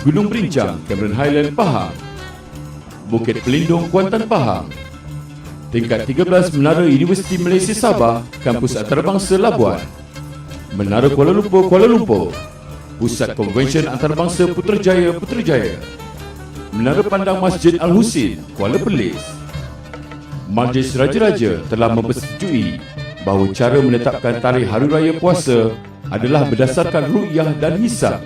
Gunung Berincang, Cameron Highland, Pahang. Bukit Pelindung, Kuantan, Pahang. Tingkat 13 Menara Universiti Malaysia Sabah, Kampus Antarabangsa Labuan. Menara Kuala Lumpur, Kuala Lumpur. Pusat Konvensyen Antarabangsa Putrajaya, Putrajaya. Menara Pandang Masjid Al-Husin, Kuala Perlis. Majlis Raja-Raja telah mempersetujui bahawa cara menetapkan tarikh Hari Raya Puasa adalah berdasarkan ru'yah dan hisab.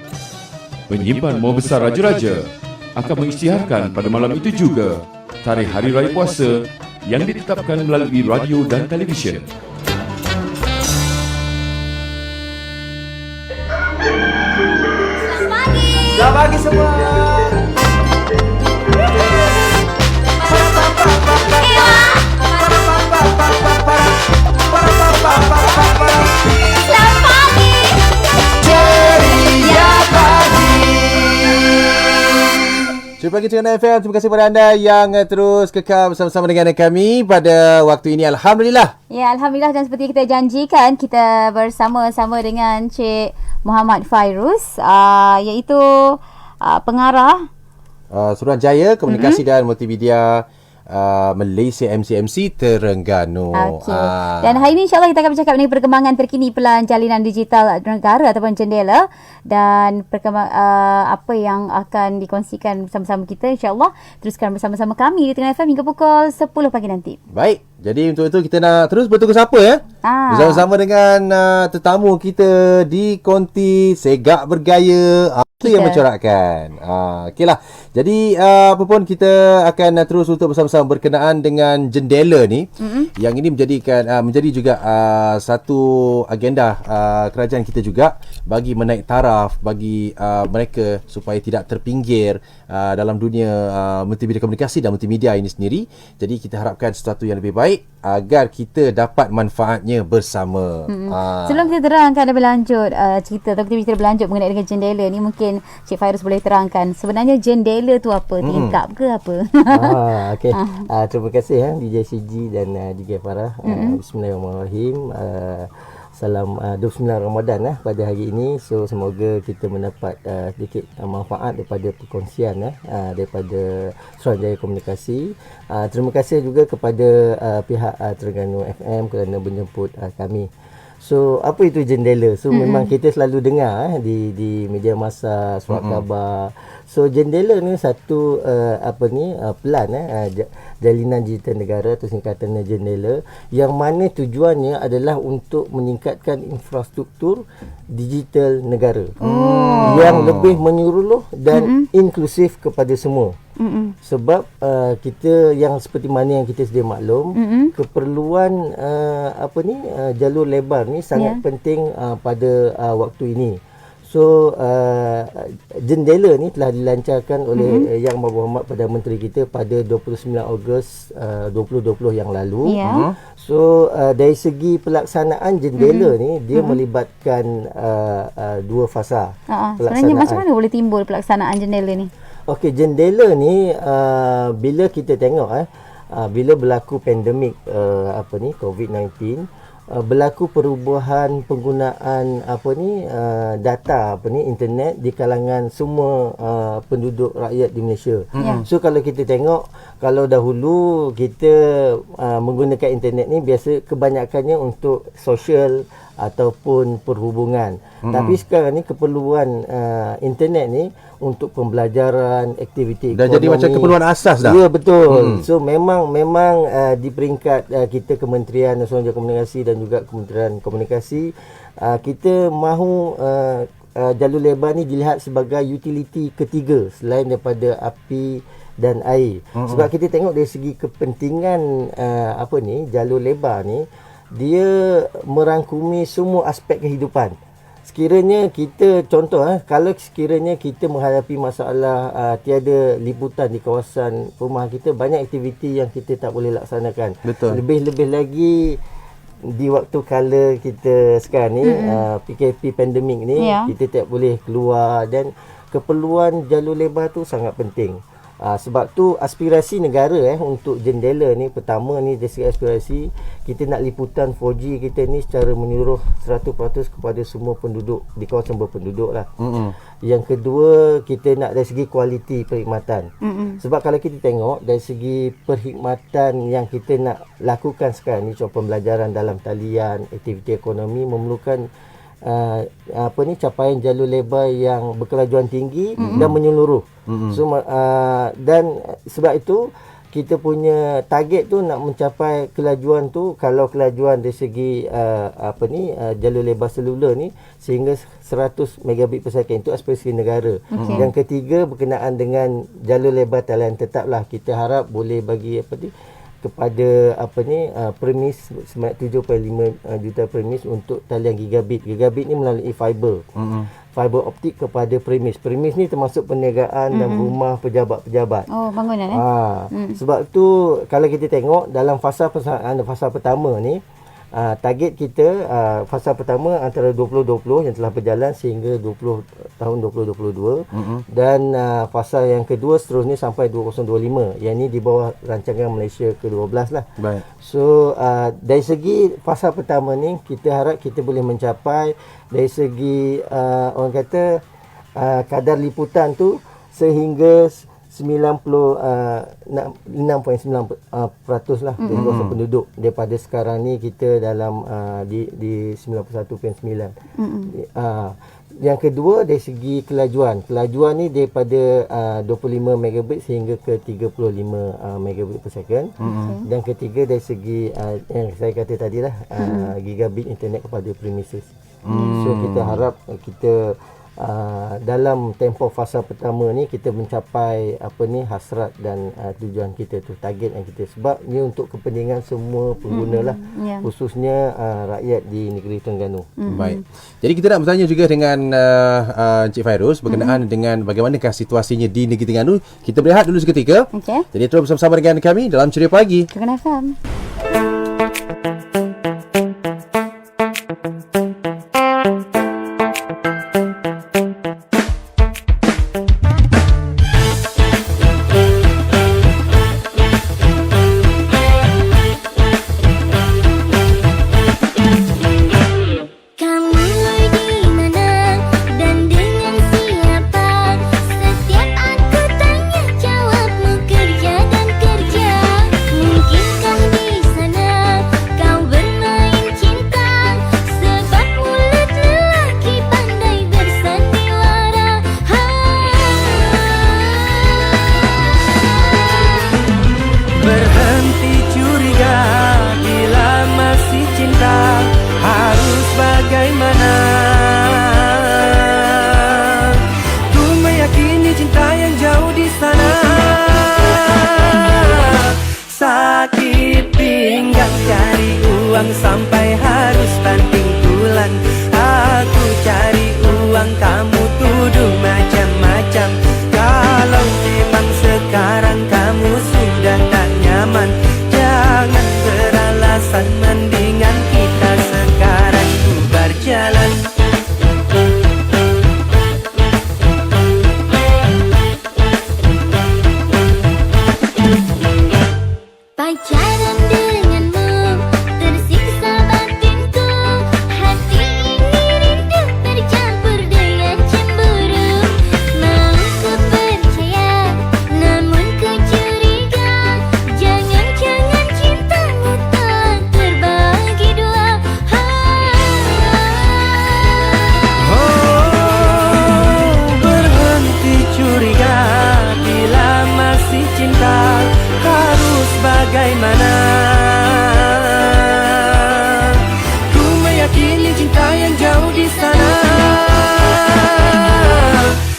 Penyimpan Maha Besar Raja-Raja akan mengisytiharkan pada malam itu juga tarikh Hari Raya Puasa yang ditetapkan melalui radio dan televisyen. Selamat pagi semua. Jumpa lagi dengan FM. Terima kasih kepada anda yang terus kekal bersama-sama dengan kami pada waktu ini. Alhamdulillah. Ya, Alhamdulillah, dan seperti kita janjikan, kita bersama-sama dengan Cik Muhammad Fairuz, iaitu pengarah Suruhanjaya Komunikasi dan Multimedia Malaysia MCMC Terengganu. Okay. Dan hari ini insyaAllah kita akan bercakap mengenai perkembangan terkini Pelan Jalinan Digital Negara ataupun Jendela, dan apa yang akan dikongsikan bersama-sama kita, insyaAllah teruskan bersama-sama kami di Tengah FM hingga pukul 10 pagi nanti. Baik, jadi untuk itu kita nak terus bertukar sapa ya. Bersama-sama dengan tetamu kita di konti Segak Bergaya. Itu yang mencorakkan. Okeylah. Jadi apa pun kita akan terus untuk bersama-sama berkenaan dengan jendela ni. Yang ini menjadi juga satu agenda kerajaan kita juga bagi menaik taraf bagi mereka supaya tidak terpinggir dalam dunia multimedia komunikasi dan multimedia ini sendiri. Jadi kita harapkan sesuatu yang lebih baik agar kita dapat manfaatnya bersama. Sebelum kita terangkan lebih lanjut cerita atau kita berlanjut mengenai dengan jendela ni, mungkin Cik Fairuz boleh terangkan sebenarnya jendela tu apa? Tingkap ke apa? Okey. Terima kasih DJ CG dan DJ Farah. Bismillahirrahmanirrahim. Salam 29 Ramadan pada hari ini. So semoga kita mendapat sedikit manfaat daripada perkongsian daripada Suruhanjaya Komunikasi. Terima kasih juga kepada pihak Terengganu FM kerana menjemput kami. So apa itu jendela? So memang kita selalu dengar di media masa, surat khabar. So jendela ni satu pelan Jalinan Digital Negara atau singkatannya jendela, yang mana tujuannya adalah untuk meningkatkan infrastruktur digital negara yang lebih menyeluruh dan inklusif kepada semua. Sebab kita yang seperti mana yang kita sedia maklum, keperluan jalur lebar ni sangat penting pada waktu ini. So jendela ni telah dilancarkan oleh Yang Berhormat Perdana Menteri kita pada 29 Ogos 2020 yang lalu. So dari segi pelaksanaan jendela ni, dia melibatkan dua fasa. Sebenarnya macam mana boleh timbul pelaksanaan jendela ni? Okey, jendela ni bila kita tengok bila berlaku pandemik COVID-19, berlaku perubahan penggunaan data internet di kalangan semua penduduk rakyat di Malaysia. So kalau kita tengok, kalau dahulu kita menggunakan internet ni biasa kebanyakannya untuk sosial ataupun perhubungan. Tapi sekarang ni keperluan internet ni untuk pembelajaran, aktiviti dah ekonomi. jadi macam keperluan asas dah. Ya, betul. So memang di peringkat kita Kementerian Suruhanjaya Komunikasi dan juga Kementerian Komunikasi, kita mahu jalur lebar ni dilihat sebagai utility ketiga selain daripada api dan air. Sebab kita tengok dari segi kepentingan jalur lebar ni, dia merangkumi semua aspek kehidupan. Sekiranya kita kalau sekiranya kita menghadapi masalah tiada liputan di kawasan perumahan kita, banyak aktiviti yang kita tak boleh laksanakan. Betul. Lebih-lebih lagi di waktu kala kita sekarang ni, PKP pandemik ni, kita tak boleh keluar, dan keperluan jalur lebar tu sangat penting. Sebab tu aspirasi negara untuk jendela ni, pertama ni dari segi aspirasi, kita nak liputan 4G kita ni secara menyeluruh 100% kepada semua penduduk di kawasan berpenduduk lah. Yang kedua, kita nak dari segi kualiti perkhidmatan. Sebab kalau kita tengok dari segi perkhidmatan yang kita nak lakukan sekarang ni, contoh pembelajaran dalam talian, aktiviti ekonomi memerlukan capaian jalur lebar yang berkelajuan tinggi dan menyeluruh. So dan sebab itu kita punya target tu nak mencapai kelajuan tu, kalau kelajuan dari segi jalur lebar seluler ni sehingga 100 megabit per second, itu aspirasi negara. Yang ketiga berkenaan dengan jalur lebar talian tetap lah, kita harap boleh bagi kepada premis sebanyak 7.5 juta premis untuk talian gigabit. Gigabit ni melalui fiber. Fiber optik kepada premis. Premis ni termasuk perniagaan dan rumah pejabat-pejabat. Oh, bangunan Sebab tu kalau kita tengok dalam fasa pertama ni, target kita fasa pertama antara 2020 yang telah berjalan sehingga tahun 2022 dan fasa yang kedua seterusnya sampai 2025, yang ni di bawah rancangan Malaysia ke-12 lah. Baik. So dari segi fasa pertama ni kita harap kita boleh mencapai dari segi orang kata kadar liputan tu sehingga 6.9% lah dari kawasan penduduk. Daripada sekarang ni kita dalam di 91.9. Yang kedua dari segi kelajuan ni daripada 25 megabit sehingga ke 35 megabit per second. Dan ketiga dari segi yang saya kata tadilah gigabit internet kepada premises. So kita harap kita dalam tempoh fasa pertama ni kita mencapai hasrat dan tujuan kita tu, target yang kita, sebab ni untuk kepentingan semua pengguna lah, khususnya rakyat di negeri Terengganu. Baik. Jadi kita nak bertanya juga dengan Encik Fairuz berkenaan dengan bagaimanakah situasinya di negeri Terengganu. Kita berehat dulu seketika. Jadi terus bersama-sama dengan kami dalam Ceria Pagi Terengganu FM. Sampai harus banting tulang. Aku cari uang, kamu tuduh macam-macam. Kalau memang sekarang kamu sudah tak nyaman, jangan beralasan, mendingan kita sekarang bubar jalan. Pacaran denganmu tersiksa batinku, hati ini rindu tercampur dengan cemburu. Mau ku percaya namun ku curiga, jangan-jangan cintamu tak terbagi dua. Berhenti curiga, bila masih cinta harus bagaimana? Ku meyakini cinta yang jauh di sana.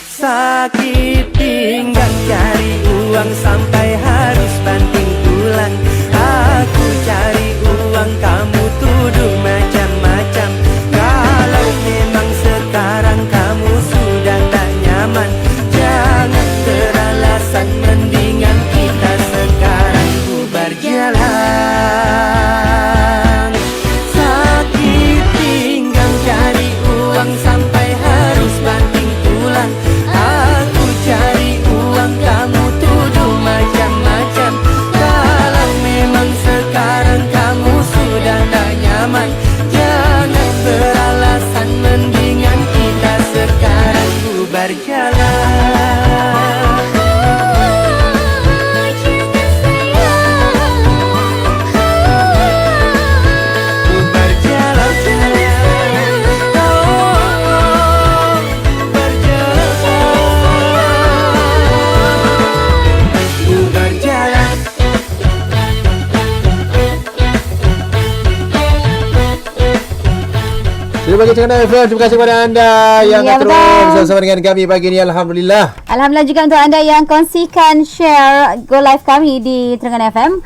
Sakit pinggang cari uang sampai harus banting tulang. Aku cari uang, kamu tuduh macam-macam. Kalau memang sekarang kamu sudah tak nyaman, jangan beralasan, mendingan kita sekarang bubar jalan. Sakit pinggang cari uang sampai harus banting tulang. Aku cari uang, kamu tuduh Terima kasih kerana FM. Terima kasih kepada anda yang Ya, terus betul. bersama dengan kami pagi ini. Alhamdulillah. Alhamdulillah juga untuk anda yang kongsikan share Go Live kami di Terengganu FM.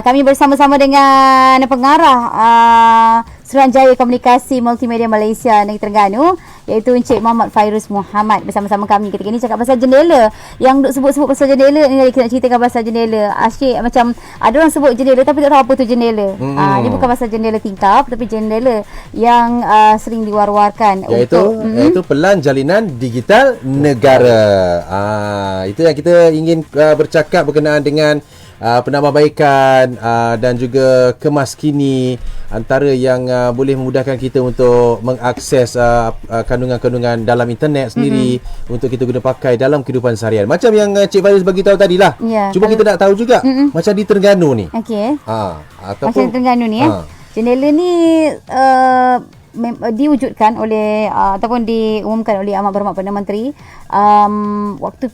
Kami bersama-sama dengan pengarah Suruhanjaya Komunikasi Multimedia Malaysia Negeri Terengganu, iaitu Encik Muhammad Fairuz Muhammad bersama-sama kami ketika ini cakap pasal jendela. Yang duk sebut-sebut pasal jendela ni, kita nak ceritakan pasal jendela. Asyik macam ada orang sebut jendela tapi tak tahu apa tu jendela. Dia bukan pasal jendela tingkap tapi jendela yang sering diwar-warkan Iaitu pelan jalinan digital negara. Itu yang kita ingin bercakap berkenaan dengan penambahbaikan dan juga kemaskini antara yang boleh memudahkan kita untuk mengakses kandungan-kandungan dalam internet sendiri untuk kita guna pakai dalam kehidupan seharian. Macam yang Cik Faris bagi tahu tadilah. Ya, Cuma kita nak tahu juga macam di Terengganu ni. Okey. Ataupun Macam Terengganu ni jendela ni diwujudkan oleh ataupun diumumkan oleh Amat Berhormat Perdana Menteri waktu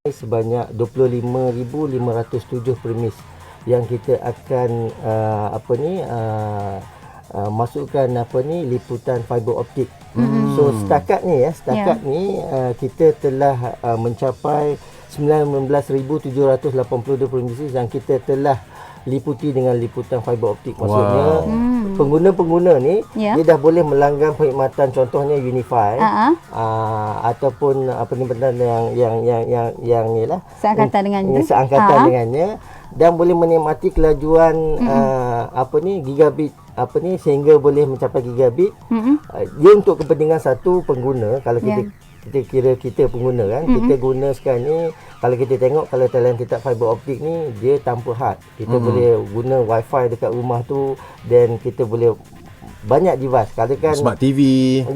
sebanyak 25,507 premis yang kita akan masukkan liputan fiber optik. So setakat ni kita telah mencapai 19,782 premises yang kita telah liputi dengan liputan fiber optik. Maksudnya pengguna-pengguna ni dia dah boleh melanggan perkhidmatan, contohnya Unify ataupun yang ni lah seangkatan dengannya dan boleh menikmati kelajuan gigabit sehingga boleh mencapai gigabit. Dia untuk kepentingan satu pengguna. Kalau kita kira kita pengguna kan, kita guna sekarang ni, kalau kita tengok kalau talian tetap fiber optik ni dia tanpa had. Kita boleh guna wifi dekat rumah tu dan kita boleh banyak device. Kalau kan Smart TV.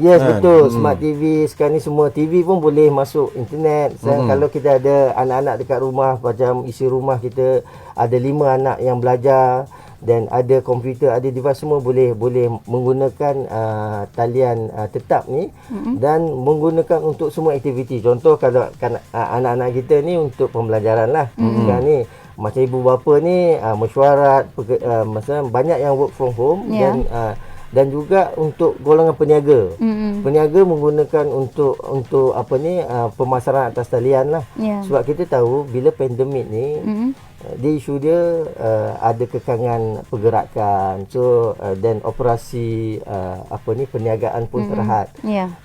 Yes, betul. Smart TV sekarang ni semua TV pun boleh masuk internet. Kalau kita ada anak-anak dekat rumah, macam isi rumah kita ada 5 anak yang belajar dan ada komputer, ada device, semua boleh menggunakan talian tetap ni dan menggunakan untuk semua aktiviti. Contoh kalau kan anak-anak kita ni untuk pembelajaran lah. Sekarang ni macam ibu bapa ni mesyuarat, maksudnya banyak yang work from home dan juga untuk golongan peniaga. Peniaga menggunakan untuk pemasaran atas talian lah. Sebab kita tahu bila pandemik ni dia isu dia ada kekangan pergerakan, so dan operasi perniagaan pun terhad.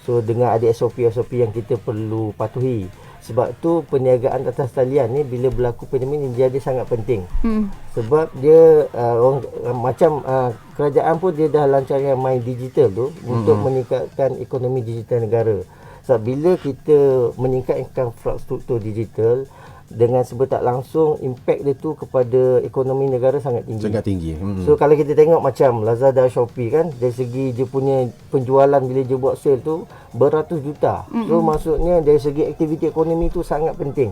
So dengan ada SOP yang kita perlu patuhi. Sebab tu perniagaan atas talian ni bila berlaku pandemik ni dia sangat penting. Sebab dia kerajaan pun dia dah lancarkan My Digital tu untuk meningkatkan ekonomi digital negara. Sebab bila kita meningkatkan infrastruktur digital, dengan sebab tak langsung impact dia tu kepada ekonomi negara sangat tinggi. So kalau kita tengok macam Lazada, Shopee kan, dari segi dia punya penjualan bila dia buat sale tu beratus juta. So maksudnya dari segi aktiviti ekonomi tu sangat penting.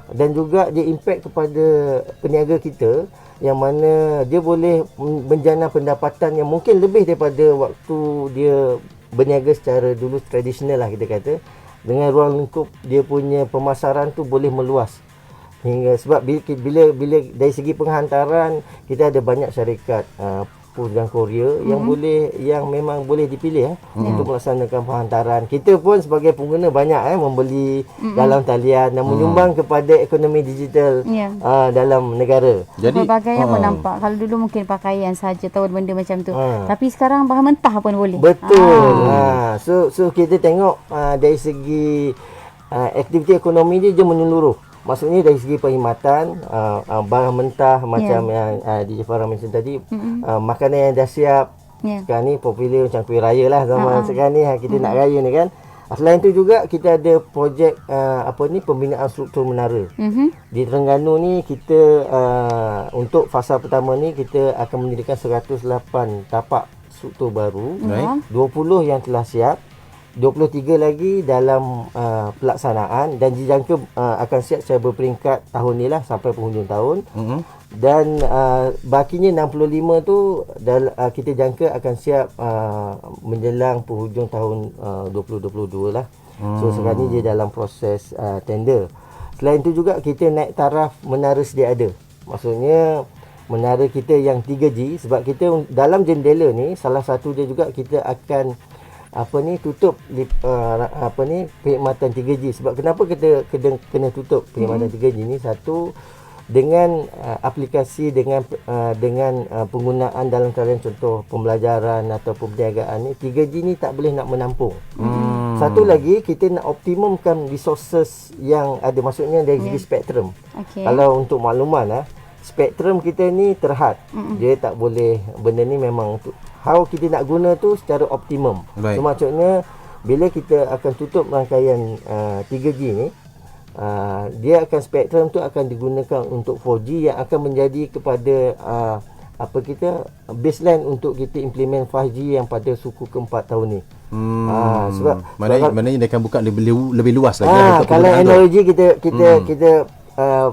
Dan juga dia impact kepada peniaga kita yang mana dia boleh menjana pendapatan yang mungkin lebih daripada waktu dia berniaga secara dulu tradisional lah kita kata. Dengan ruang lingkup dia punya pemasaran tu boleh meluas. Hingga sebab bila dari segi penghantaran kita ada banyak syarikat Post dan Korea yang memang boleh dipilih untuk melaksanakan penghantaran. Kita pun sebagai pengguna banyak membeli dalam talian dan menyumbang kepada ekonomi digital dalam negara. Jadi pakaian pun nampak. Kalau dulu mungkin pakaian saja tahu benda macam tu. Tapi sekarang bahan mentah pun boleh. Betul. So kita tengok dari segi aktiviti ekonomi dia menyeluruh. Maksudnya dari segi perkhidmatan, barang mentah macam yang DJ Farah mention tadi, makanan yang dah siap. Sekarang ni popular macam kuih raya lah zaman sekarang ni, kita nak raya ni kan. Selain tu juga kita ada projek pembinaan struktur menara. Di Terengganu ni kita untuk fasa pertama ni kita akan mendirikan 108 tapak struktur baru. 20 yang telah siap. 23 lagi dalam pelaksanaan dan dijangka akan siap secara berperingkat tahun ni lah sampai penghujung tahun. Dan bakinya 65 tu kita jangka akan siap menjelang penghujung tahun 2022 lah. So sekarang ni dia dalam proses tender. Selain tu juga kita naik taraf menara sedia ada. Maksudnya menara kita yang 3G, sebab kita dalam jendela ni salah satu dia juga kita akan tutup perkhidmatan 3G. Sebab kenapa kita kena tutup perkhidmatan 3G ni? Satu, dengan aplikasi dengan penggunaan dalam keadaan contoh pembelajaran atau perniagaan ni, 3G ni tak boleh nak menampung. Satu lagi, kita nak optimumkan resources yang ada, maksudnya dari segi spektrum. Kalau untuk makluman spektrum kita ni terhad. Dia tak boleh, benda ni memang how kita nak guna tu secara optimum. So maksudnya bila kita akan tutup rangkaian 3G ni, dia akan spektrum tu akan digunakan untuk 4G yang akan menjadi kepada baseline untuk kita implement 5G yang pada suku keempat tahun ni. Sebab maknanya dia akan buka lebih luas lagi. Kalau analogi kita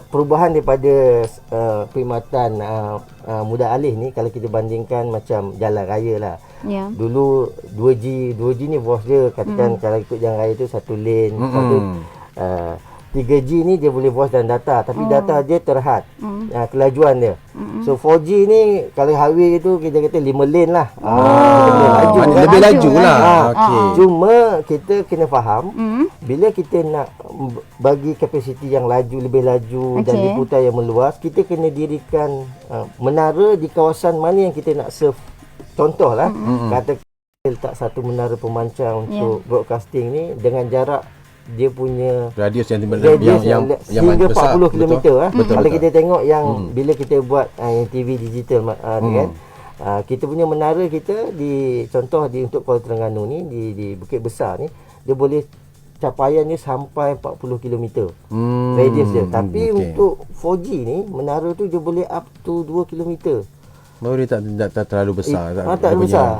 perubahan daripada perkhidmatan mudah alih ni, kalau kita bandingkan macam jalan raya lah. Dulu 2G ni bos dia katakan kalau ikut jalan raya tu satu lane, satu 3G ni dia boleh voice dan data, tapi data dia terhad kelajuan dia. So 4G ni kalau highway tu kita kata 5 lane lah. Lebih laju lah. Cuma kita kena faham bila kita nak bagi kapasiti yang lebih laju dan liputan yang meluas, kita kena dirikan menara di kawasan mana yang kita nak serve. Contohlah kata letak satu menara pemancang untuk broadcasting ni dengan jarak dia punya radius yang hingga 40 km. Kalau kita tengok yang bila kita buat yang TV digital kan, kita punya menara kita di contoh untuk Kuala Terengganu ni di Bukit Besar ni, dia boleh capaiannya sampai 40 km radius dia. Tapi untuk 4G ni menara tu dia boleh up to 2 km. Dia tak terlalu besar. Tak terlalu besar.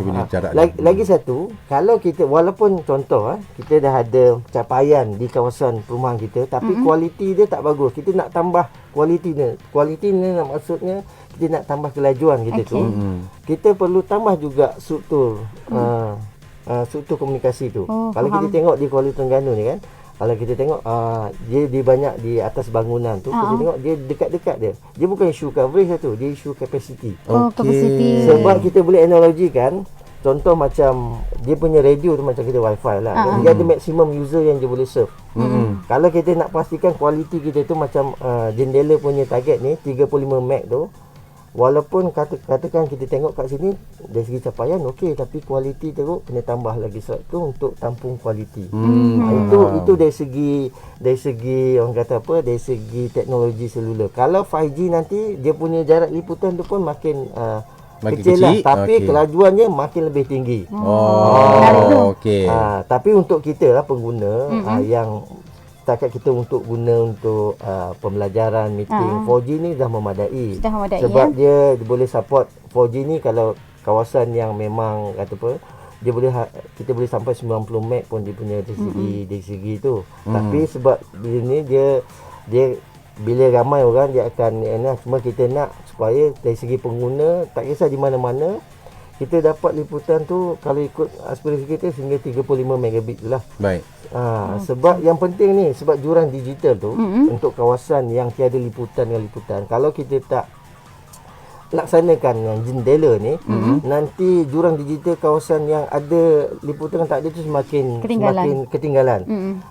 Lagi satu, kalau kita walaupun contoh kita dah ada capaian di kawasan perumahan kita, tapi kualiti dia tak bagus. Kita nak tambah kualiti ni. Kualiti ni maksudnya kita nak tambah kelajuan kita tu. Kita perlu tambah juga struktur komunikasi tu. Kalau kita tengok di Kuala Terengganu ni kan, kalau kita tengok dia banyak di atas bangunan tu, kita tengok dia dekat-dekat dia. Dia bukan isu coverage lah tu, dia isu capacity. Capacity. Sebab kita boleh analogikan, contoh macam dia punya radio tu macam kita wifi lah. Dia ada maksimum user yang dia boleh serve. Kalau kita nak pastikan kualiti kita tu macam jendela punya target ni 35 meg tu, walaupun katakan kita tengok kat sini dari segi capaian okey, tapi kualiti teruk, kena tambah lagi slot tu untuk tampung kualiti. Itu dari segi orang kata apa, dari segi teknologi seluler. Kalau 5G nanti dia punya jarak liputan tu pun makin kecil lah, tapi kelajuannya makin lebih tinggi. Tapi untuk kita lah pengguna yang setakat kita untuk guna untuk pembelajaran, meeting, 4G ni dah memadai. Sebab dia boleh support 4G ni kalau kawasan yang memang kata apa, dia boleh kita boleh sampai 90 meg pun dia punya dari segi tu. Tapi sebab ni dia bila ramai orang dia akan cuma kita nak supaya dari segi pengguna tak kisah di mana-mana kita dapat liputan tu, kalau ikut aspirasi kita sehingga 35 megabit tu lah. Baik. Sebab yang penting ni, sebab jurang digital tu untuk kawasan yang tiada liputan dengan liputan, kalau kita tak laksanakan yang jendela ni, nanti jurang digital kawasan yang ada liputan tak ada tu semakin ketinggalan.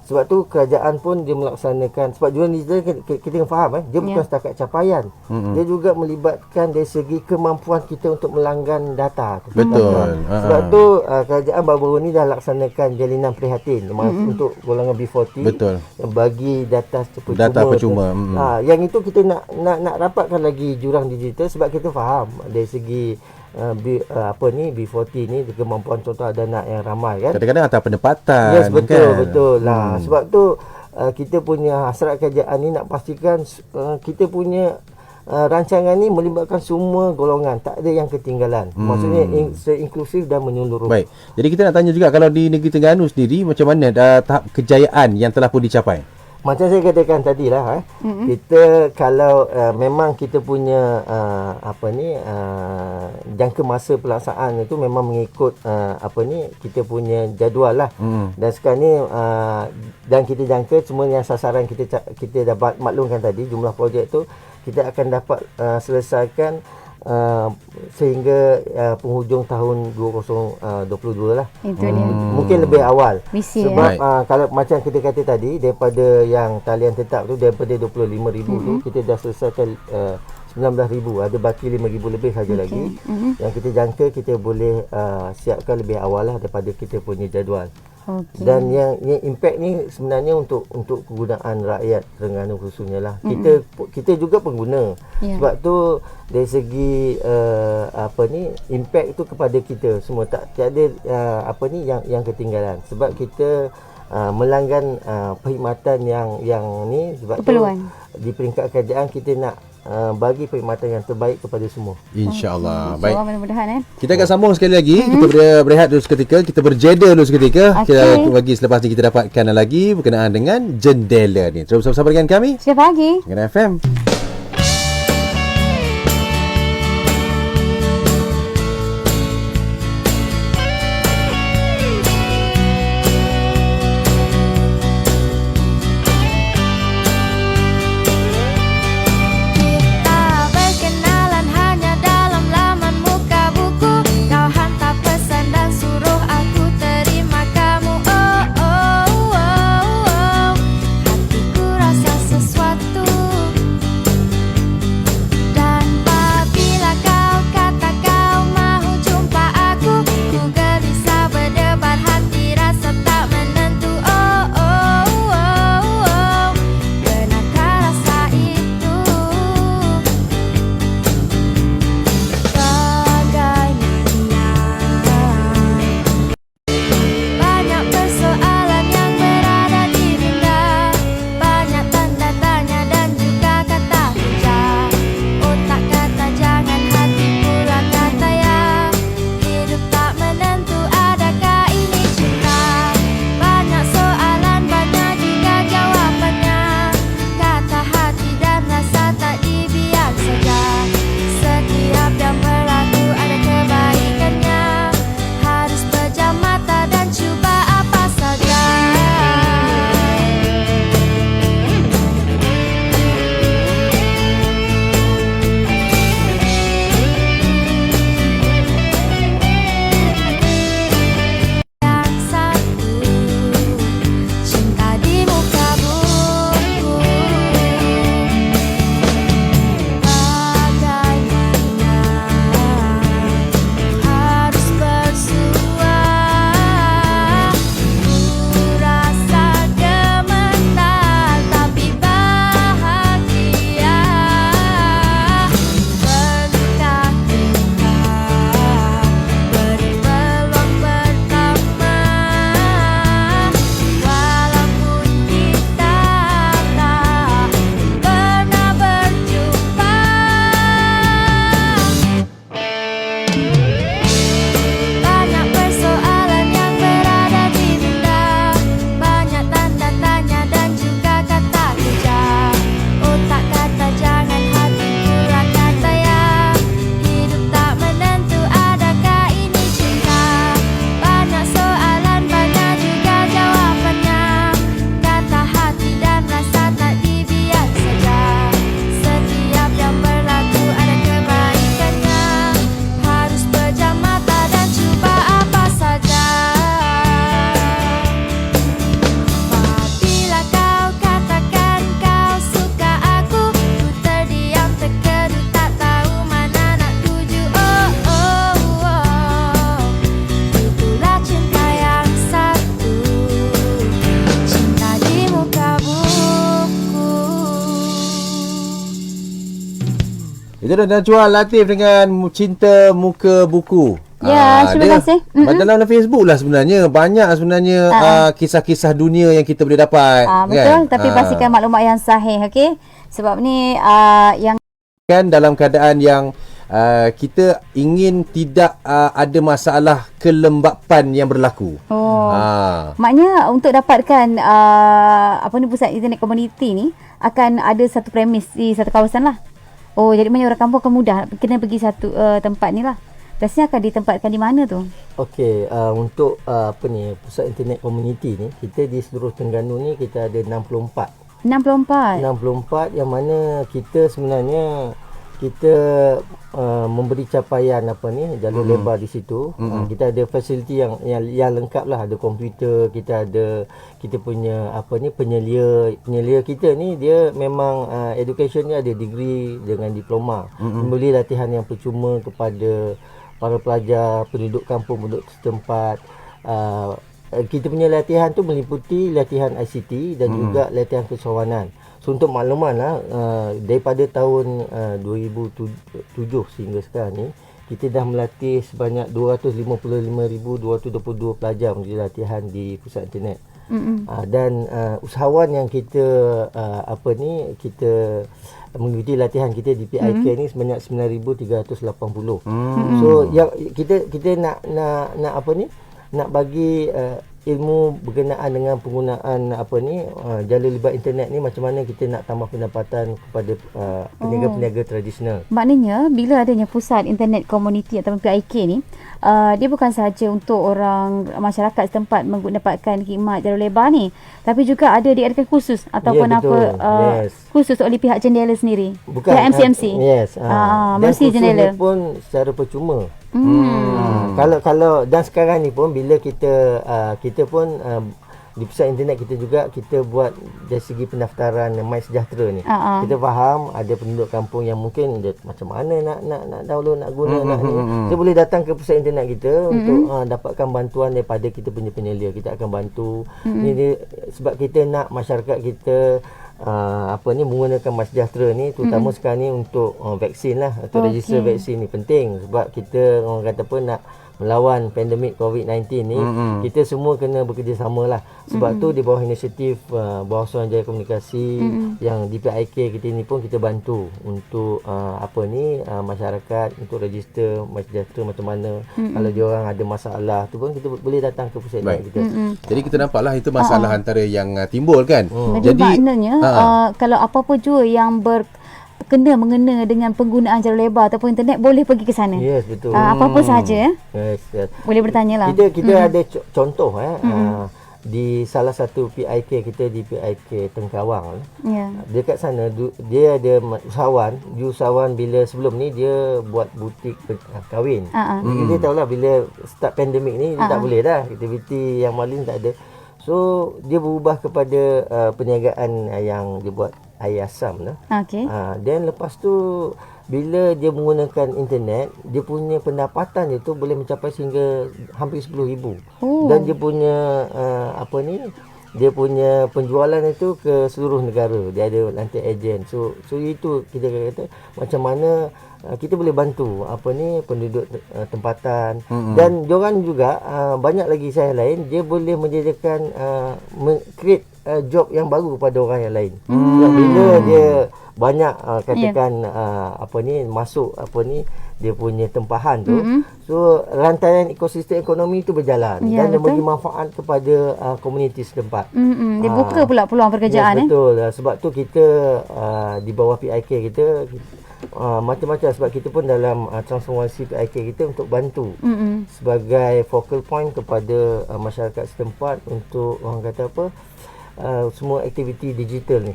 Sebab tu kerajaan pun dia melaksanakan, sebab jurang digital kita kena faham dia bukan setakat capaian, dia juga melibatkan dari segi kemampuan kita untuk melanggan data tu. Betul. Sebab tu kerajaan baru-baru ni dah laksanakan jalinan prihatin untuk golongan B40. Betul. Yang bagi data percuma. Yang itu kita nak rapatkan lagi jurang digital, sebab kita faham dari segi B40 ni kemampuan contoh ada anak yang ramai kan. Kadang-kadang atas pendapatan. Yes, betul lah. Sebab tu kita punya hasrat kerajaan ni nak pastikan kita punya rancangan ni melibatkan semua golongan, tak ada yang ketinggalan. Maksudnya inklusif dan menyeluruh. Baik. Jadi kita nak tanya juga, kalau di negeri Terengganu sendiri macam mana tahap kejayaan yang telah pun dicapai? Macam saya katakan tadilah, kita kalau memang kita punya jangka masa pelaksanaan itu memang mengikut kita punya jadual lah. Dan sekarang ni dan kita jangka semua yang sasaran kita dah maklumkan tadi, jumlah projek tu kita akan dapat selesaikan sehingga penghujung tahun 2022 lah. Itu dia. Mungkin lebih awal. Misi, sebab ya. kalau macam kita kata tadi, daripada yang talian tetap tu, daripada 25,000 tu, kita dah selesaikan 19,000. Ada baki 5,000 lebih saja lagi. Yang kita jangka kita boleh siapkan lebih awal lah daripada kita punya jadual. Okey. Dan yang impact ni sebenarnya untuk kegunaan rakyat Terengganu khususnya lah. Kita juga pengguna. Sebab tu dari segi impact tu kepada kita semua, tak ada yang ketinggalan. Sebab kita melanggan perkhidmatan yang ni, sebab keperluan. tu di peringkat kerajaan kita nak bagi perkhidmatan yang terbaik kepada semua. InsyaAllah. Baik. InsyaAllah, mudah-mudahan Kita akan sambung sekali lagi. Kita berehat dulu seketika. Kita berjeda dulu seketika. Kita bagi selepas ni kita dapatkan lagi berkenaan dengan jendela ni. Terus bersama dengan kami. Setiap pagi. Dengan FM. Itu dah Najwa Latif dengan Cinta Muka Buku. Ya, terima kasih. Dalam Facebook lah sebenarnya banyak sebenarnya kisah-kisah dunia yang kita boleh dapat. Betul, tapi pastikan maklumat yang sahih, okey? Sebab ni yang kan dalam keadaan yang kita ingin tidak ada masalah kelembapan yang berlaku. Maknanya untuk dapatkan pusat internet komuniti ni akan ada satu premis di satu kawasan lah. Jadi banyak orang kampung akan mudah kena pergi satu tempat ni lah. Biasanya akan ditempatkan di mana tu? Okey, untuk pusat internet komuniti ni, kita di seluruh Terengganu ni kita ada 64 64. yang mana kita sebenarnya kita memberi capaian jalur lebar di situ. Kita ada fasiliti yang lengkap lah, ada komputer, kita punya penyelia kita ni dia memang education ni ada degree dengan diploma. Memberi latihan yang percuma kepada para pelajar, penduduk kampung, penduduk setempat. Kita punya latihan tu meliputi latihan ICT dan juga latihan kesewanan. So, untuk makluman lah, daripada tahun 2007 sehingga sekarang ni, kita dah melatih sebanyak 255,222 pelajar menjadi latihan di pusat internet. Dan usahawan yang kita kita mengikuti latihan kita di PIK ni sebanyak 9,380. So yang kita nak bagi ilmu berkenaan dengan penggunaan jalur libat internet ni, macam mana kita nak tambah pendapatan kepada peniaga-peniaga tradisional. Maknanya bila adanya pusat internet komuniti ataupun PIK ni, dia bukan sahaja untuk orang masyarakat setempat mendapatkan khidmat jalur lebar ni, tapi juga ada diadakan khusus ataupun khusus oleh pihak jendela sendiri. Bukan pihak MCMC. Mercy jendela pun secara percuma. Kalau dan sekarang ni pun bila kita pun di pusat internet kita buat dari segi pendaftaran MySejahtera ni. Kita faham ada penduduk kampung yang mungkin dia macam mana nak download, nak guna, nak ni. Kita boleh datang ke pusat internet kita untuk dapatkan bantuan daripada kita punya penyelia. Kita akan bantu. Ni sebab kita nak masyarakat kita menggunakan MySejahtera ni, terutama sekarang ni untuk vaksin lah, atau register vaksin ni penting sebab kita orang kata pun nak melawan pandemik COVID-19 ni. Kita semua kena bekerjasama lah. Sebab tu di bawah inisiatif Bawah Suruhanjaya Komunikasi yang di PIK kita ni pun kita bantu untuk masyarakat untuk register MySejahtera macam mana. Kalau dia orang ada masalah tu pun kita boleh datang ke pusat kita. Jadi kita nampaklah itu masalah antara yang timbul kan. Jadi maknanya kalau apa-apa jua yang mengena dengan penggunaan jalur lebar ataupun internet, boleh pergi ke sana. Yes, betul. Apa-apa sahaja. Yes. Boleh bertanya lah. Kita ada contoh di salah satu PIK kita, di PIK Tengkawang. Dekat sana dia ada usahawan bila sebelum ni dia buat butik kahwin. Dia tahulah bila start pandemik ni dia tak boleh dah, aktiviti yang malin tak ada. So dia berubah kepada perniagaan yang dia buat air asam lah. Dan lepas tu bila dia menggunakan internet, dia punya pendapatan dia tu boleh mencapai sehingga hampir 10,000. Dan dia punya dia punya penjualan itu ke seluruh negara. Dia ada lantai ejen. So itu kita kata macam mana kita boleh bantu penduduk tempatan. Dan diorang juga banyak lagi usaha lain, dia boleh menjadikan create job yang baru kepada orang yang lain. Bila dia banyak masuk dia punya tempahan tu, so rantaian ekosistem ekonomi tu berjalan dan dia bagi manfaat kepada komuniti setempat. Dia buka pula peluang pekerjaan. Betul. Sebab tu kita di bawah PIK kita macam-macam, sebab kita pun dalam transformasi PIK kita untuk bantu sebagai focal point kepada masyarakat setempat untuk orang kata semua aktiviti digital ni.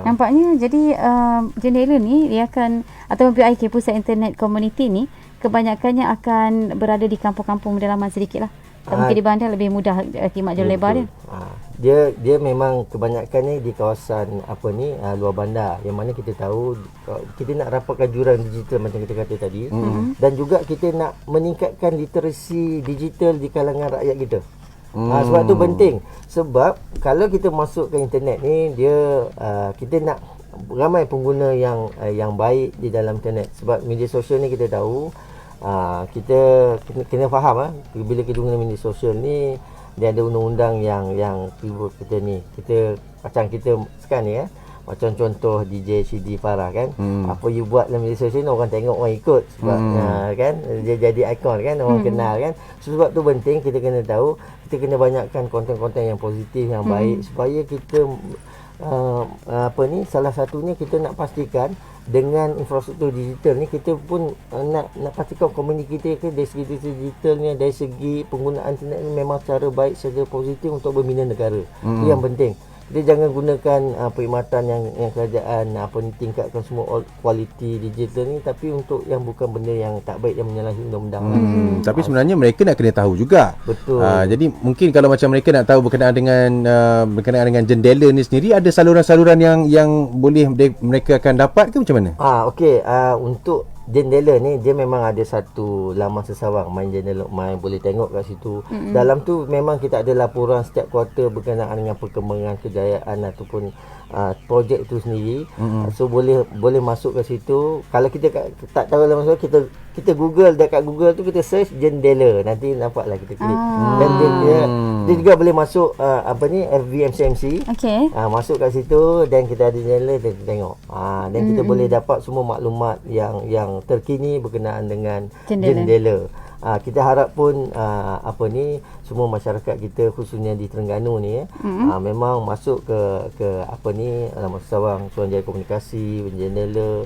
Nampaknya jadi jendela ni dia akan, atau PIK Pusat Internet Community ni kebanyakannya akan berada di kampung-kampung pedalaman sedikit lah. Mungkin di bandar lebih mudah khidmat jalur lebar dia. Dia memang kebanyakannya di kawasan luar bandar, yang mana kita tahu kita nak rapatkan jurang digital macam kita kata tadi. Dan juga kita nak meningkatkan literasi digital di kalangan rakyat kita. Sebab tu penting. Sebab kalau kita masuk ke internet ni, kita nak ramai pengguna yang baik di dalam internet. Sebab media sosial ni kita tahu, kita kena faham bila kita guna media sosial ni, dia ada undang-undang yang kita ni. Kita macam kita sekarang ni macam contoh DJ CD Farah kan, apa you buat dalam media sosial ni, orang tengok, orang ikut sebab kan dia jadi ikon kan, orang kenal kan. Sebab tu penting kita kena tahu, kita kena banyakkan konten-konten yang positif, yang baik, supaya kita salah satunya kita nak pastikan dengan infrastruktur digital ni, kita pun nak pastikan komuniti kita dari segi digital ni, dari segi penggunaan internet ni memang secara baik, secara positif untuk membina negara. Itu yang penting. dia jangan gunakan perkhidmatan yang kerajaan ni tingkatkan semua kualiti digital ni, tapi untuk yang bukan benda yang tak baik, yang menyalahi undang-undang. Tapi sebenarnya mereka nak kena tahu juga. Betul. Jadi mungkin kalau macam mereka nak tahu berkenaan dengan jendela ni sendiri, ada saluran-saluran yang boleh mereka akan dapat ke macam mana? Okey, untuk jendela ni dia memang ada satu laman sesawang My Jendela My, boleh tengok kat situ. Dalam tu memang kita ada laporan setiap kuartal berkenaan dengan perkembangan kejayaan ataupun projek tu sendiri. So boleh masuk ke situ. Kalau kita tak tahu laman sesawang, kita Google, dekat Google tu kita search jendela, nanti nampaklah kita klik. Dan dia juga boleh masuk FVMCMC. Okey. Masuk kat situ dan kita ada jendela, dan kita tengok. Dan kita boleh dapat semua maklumat yang terkini berkenaan dengan jendela. Kita harap pun semua masyarakat kita khususnya di Terengganu ni memang masuk ke laman sesawang Suruhanjaya Komunikasi, jendela,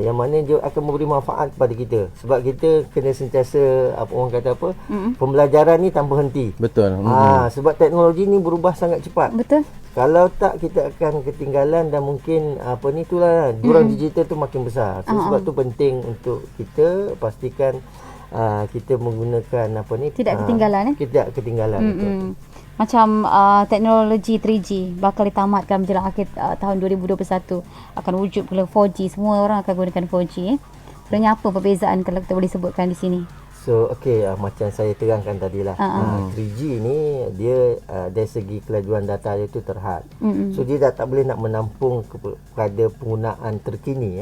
yang mana dia akan memberi manfaat kepada kita, sebab kita kena sentiasa pembelajaran ni tanpa henti. Betul. Sebab teknologi ni berubah sangat cepat. Betul. Kalau tak, kita akan ketinggalan dan mungkin itulah jurang digital tu makin besar. So sebab tu penting untuk kita pastikan kita menggunakan Tidak ketinggalan. Tidak ketinggalan. Betul. Macam teknologi 3G bakal ditamatkan menjelang akhir tahun 2021, akan wujud pula 4G. Semua orang akan gunakan 4G. Sebenarnya apa perbezaan kalau kita boleh sebutkan di sini? So macam saya terangkan tadilah, 3G ni dia dari segi kelajuan data dia tu terhad. So dia dah tak boleh nak menampung kepada penggunaan terkini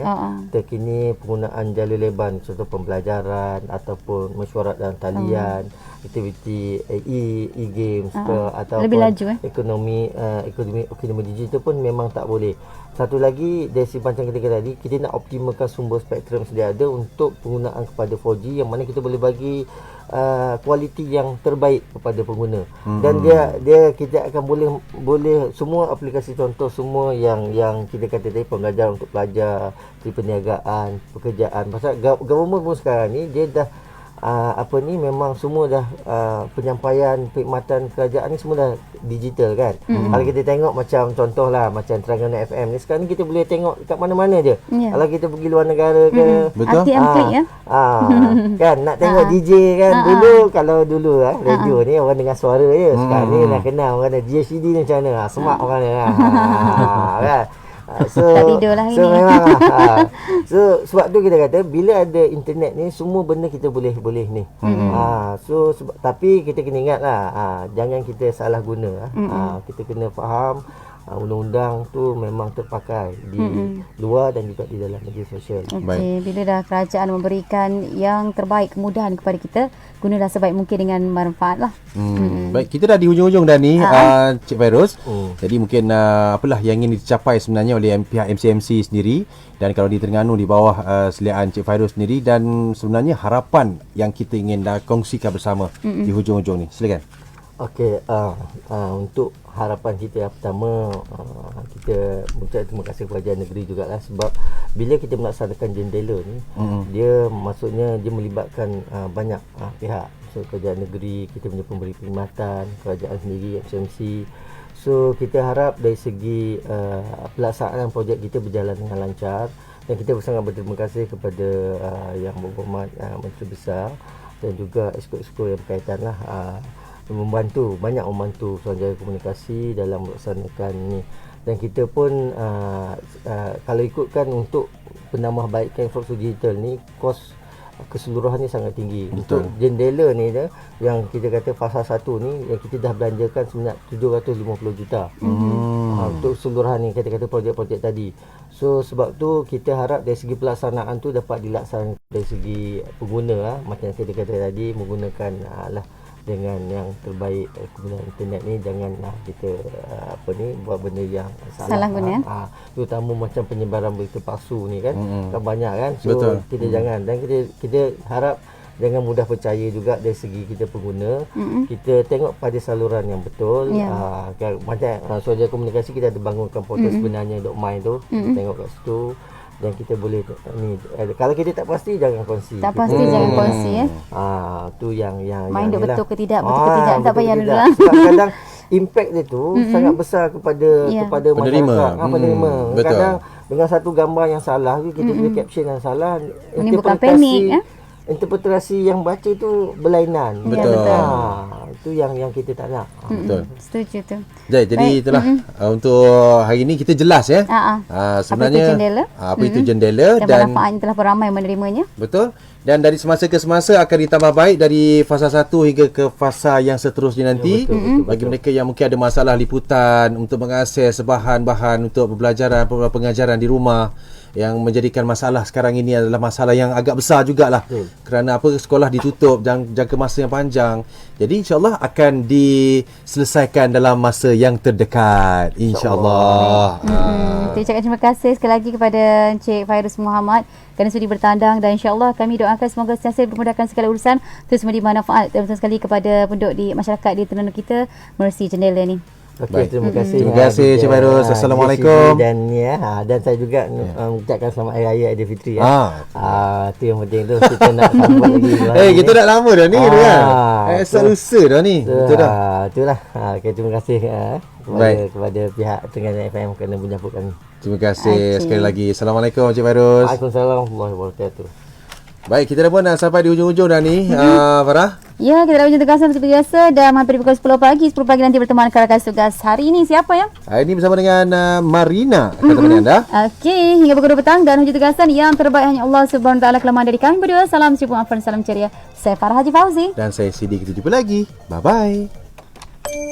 terkini penggunaan jalur lebar, contoh pembelajaran ataupun mesyuarat dalam talian, aktiviti e-games ataupun lebih laju, ekonomi digital pun memang tak boleh. Satu lagi, dari segi macam kita kata tadi, kita nak optimalkan sumber spektrum sedia ada untuk penggunaan kepada 4G, yang mana kita boleh bagi kualiti yang terbaik kepada pengguna. Dan dia kita akan boleh semua aplikasi, contoh semua yang kita kata tadi, pembelajaran untuk pelajar, perniagaan, pekerjaan. Pasal government pun sekarang ni dia dah memang semua dah penyampaian perkhidmatan kerajaan ni semua dah digital kan. Kalau kita tengok macam contohlah macam Terengganu FM ni, sekarang ni kita boleh tengok kat mana-mana je. Kalau kita pergi luar negara ke, betul. kan nak tengok DJ kan. Kalau dulu radio ni orang dengar suara je. Sekarang ni dah kenal orang ada DJCD ni macam mana. Semak orang ni kan. So memang so sebab tu kita kata bila ada internet ni semua benda kita boleh ni. So tapi kita kena ingatlah, jangan kita salah guna. Kita kena faham undang-undang tu memang terpakai di luar dan juga di dalam media sosial. Okey, bila dah kerajaan memberikan yang terbaik, kemudahan kepada kita, gunalah sebaik mungkin dengan manfaat lah. Baik, kita dah di hujung-hujung dah ni, Cik Fairuz. Jadi mungkin apalah yang ingin dicapai sebenarnya oleh pihak MCMC sendiri, dan kalau di Terengganu di bawah seliaan Cik Fairuz sendiri, dan sebenarnya harapan yang kita ingin dah kongsikan bersama di hujung-hujung ni. Silakan. Okey, untuk harapan kita yang pertama, kita mengucapkan terima kasih kepada kerajaan negeri jugalah, sebab bila kita melaksanakan jendela ni, dia maksudnya dia melibatkan banyak pihak. So kerajaan negeri, kita punya pemberi perkhidmatan, kerajaan sendiri, MCMC. So kita harap dari segi pelaksanaan projek kita berjalan dengan lancar, dan kita sangat berterima kasih kepada Yang Berhormat Menteri Besar dan juga esko-esko yang berkaitan lah, membantu Suruhanjaya Komunikasi dalam melaksanakan ni. Dan kita pun kalau ikutkan untuk penambahbaikan infrastruktur digital ni, kos keseluruhannya sangat tinggi. Betul. Untuk jendela ni yang kita kata fasa 1 ni, yang kita dah belanjakan sebanyak 750 juta. Untuk keseluruhan ni kita kata projek-projek tadi. So sebab tu kita harap dari segi pelaksanaan tu dapat dilaksanakan dari segi pengguna macam kita kata tadi, menggunakan dengan yang terbaik penggunaan internet ni. Jangan kita buat benda yang salah guna, terutama macam penyebaran berita palsu ni kan, kan banyak kan. So betul. Kita jangan, dan kita harap jangan mudah percaya juga dari segi kita pengguna. Kita tengok pada saluran yang betul. Macam Suruhanjaya Komunikasi, kita ada bangunkan portal sebenarnya .my tu. Tengok kat situ. Dan kita boleh ni, kalau kita tak pasti jangan kongsi. Tak pasti jangan kongsi tu yang main yang betul ke tidak, tak payah dulu lah. Sebab kadang impact dia tu sangat besar kepada kepada Penerima. masyarakat, penerima. Betul. Kadang dengan satu gambar yang salah kita punya caption yang salah, Menimbulkan panik, interpretasi yang baca tu berlainan. Betul. Itu yang kita tak nak. Betul. Setuju tu. Jadi itulah untuk hari ini kita jelas ya. Sebenarnya apa itu jendela? Apa itu jendela Dan dan manfaatnya telah pun ramai menerimanya. betul. Dan dari semasa ke semasa akan ditambah baik dari fasa 1 hingga ke fasa yang seterusnya nanti. Bagi mereka yang mungkin ada masalah liputan untuk mengakses bahan-bahan untuk pembelajaran, pengajaran di rumah, yang menjadikan masalah sekarang ini adalah masalah yang agak besar jugalah. Kerana sekolah ditutup jangka masa yang panjang. Jadi insya-Allah akan diselesaikan dalam masa yang terdekat, insya-Allah. Kita ucapkan terima kasih sekali lagi kepada Encik Fairuz Muhammad kerana sudi bertandang, dan insya-Allah kami doakan semoga sentiasa memudahkan segala urusan, terus memberi manfaat terutama sekali kepada penduduk di masyarakat di Terengganu kita menerusi jendela ni. Okey, terima kasih. Terima kasih Encik Fairuz. Assalamualaikum. Dan dan saya juga mengucapkan selamat Hari Raya Aidilfitri itu yang penting tu, kita nak sambut lagi. Kita dah lama dah ni tu kan. Asal lusa dah ni. Betul dah. Itulah. Okay, terima kasih kepada pihak Terengganu FM kerana menyambut kami. Terima kasih sekali lagi. Assalamualaikum Encik Fairuz. Waalaikumsalam warahmatullahi wabarakatuh. Baik, kita dah pun dah sampai di hujung-hujung dah ni, Farah. Ya, kita dah berjumpa seperti biasa dan hampir pukul 10 pagi. 10 pagi nanti berteman rakan tugas. Hari ini siapa ya? Hari ini bersama dengan Marina akan temani anda. Okey, hingga pukul 2 petang dan hujung tugasan yang terbaik hanya Allah Subhanahu Wa Taala. Kelemahan dari kami berdua. Salam seribu afan, salam ceria. Saya Farah Haji Fauzi. Dan saya Sidi. Kita jumpa lagi. Bye-bye.